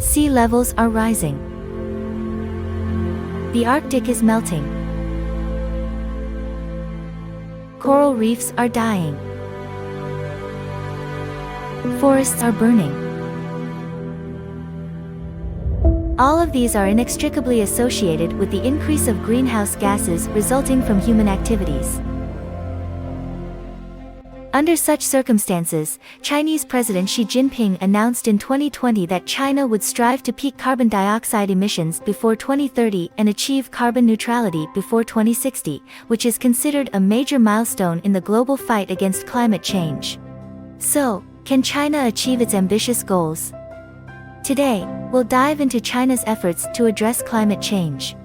Sea levels are rising. The Arctic is melting. Coral reefs are dying. Forests are burning. All of these are inextricably associated with the increase of greenhouse gases resulting from human activities. Under such circumstances, Chinese President Xi Jinping announced in 2020 that China would strive to peak carbon dioxide emissions before 2030 and achieve carbon neutrality before 2060, which is considered a major milestone in the global fight against climate change. So, can China achieve its ambitious goals? Today, we'll dive into China's efforts to address climate change.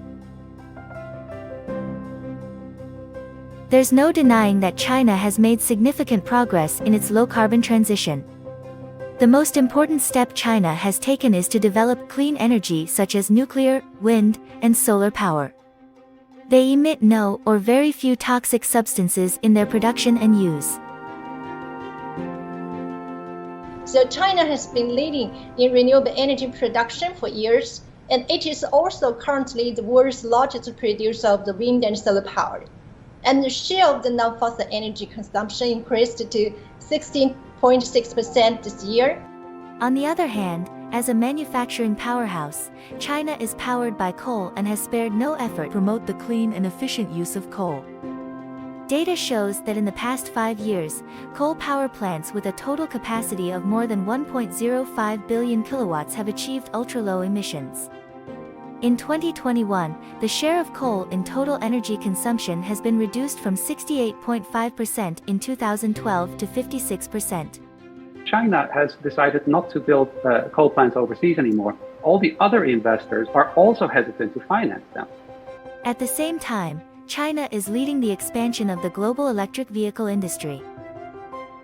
There's no denying that China has made significant progress in its low-carbon transition. The most important step China has taken is to develop clean energy such as nuclear, wind, and solar power. They emit no or very few toxic substances in their production and use. So China has been leading in renewable energy production for years, and it is also currently the world's largest producer of the wind and solar power. And the share of the non-fossil energy consumption increased to 16.6% this year. On the other hand, as a manufacturing powerhouse, China is powered by coal and has spared no effort to promote the clean and efficient use of coal. Data shows that in the past 5 years, coal power plants with a total capacity of more than 1.05 billion kilowatts have achieved ultra-low emissions. In 2021, the share of coal in total energy consumption has been reduced from 68.5% in 2012 to 56%. China has decided not to build coal plants overseas anymore. All the other investors are also hesitant to finance them. At the same time, China is leading the expansion of the global electric vehicle industry.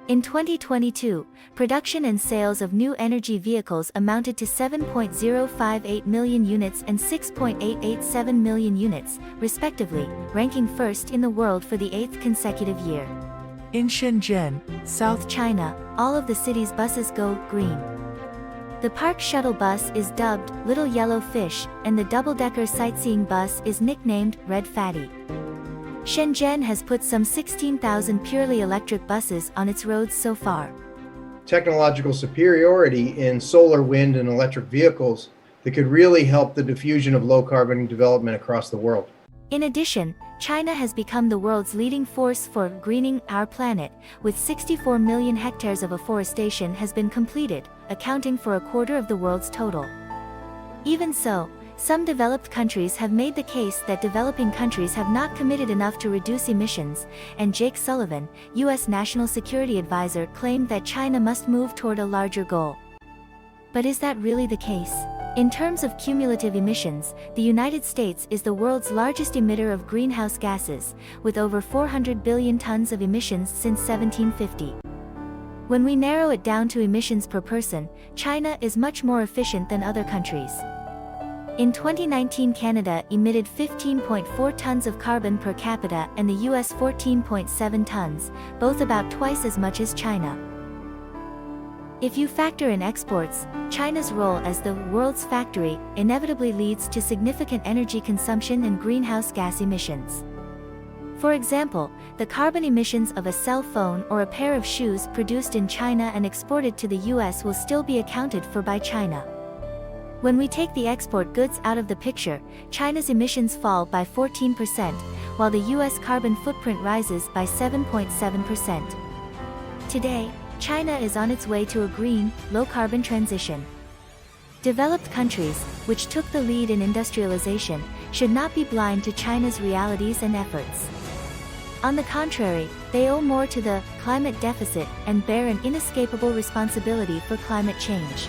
In 2022, production and sales of new energy vehicles amounted to 7.058 million units and 6.887 million units, respectively, ranking first in the world for the 8th consecutive year. In Shenzhen, South China, all of the city's buses go green. The park shuttle bus is dubbed Little Yellow Fish, and the double-decker sightseeing bus is nicknamed Red Fatty. Shenzhen has put some 16,000 purely electric buses on its roads so far. Technological superiority in solar, wind, and electric vehicles that could really help the diffusion of low-carbon development across the world. In addition, China has become the world's leading force for greening our planet, with 64 million hectares of afforestation has been completed, accounting for a quarter of the world's total. Even so, some developed countries have made the case that developing countries have not committed enough to reduce emissions, and Jake Sullivan, U.S. National Security Advisor, claimed that China must move toward a larger goal. But is that really the case? In terms of cumulative emissions, the United States is the world's largest emitter of greenhouse gases, with over 400 billion tons of emissions since 1750. When we narrow it down to emissions per person, China is much more efficient than other countries. In 2019, Canada emitted 15.4 tons of carbon per capita and the US 14.7 tons, both about twice as much as China. If you factor in exports, China's role as the world's factory inevitably leads to significant energy consumption and greenhouse gas emissions. For example, the carbon emissions of a cell phone or a pair of shoes produced in China and exported to the US will still be accounted for by China. When we take the export goods out of the picture, China's emissions fall by 14%, while the US carbon footprint rises by 7.7%. Today, China is on its way to a green, low-carbon transition. Developed countries, which took the lead in industrialization, should not be blind to China's realities and efforts. On the contrary, they owe more to the climate deficit and bear an inescapable responsibility for climate change.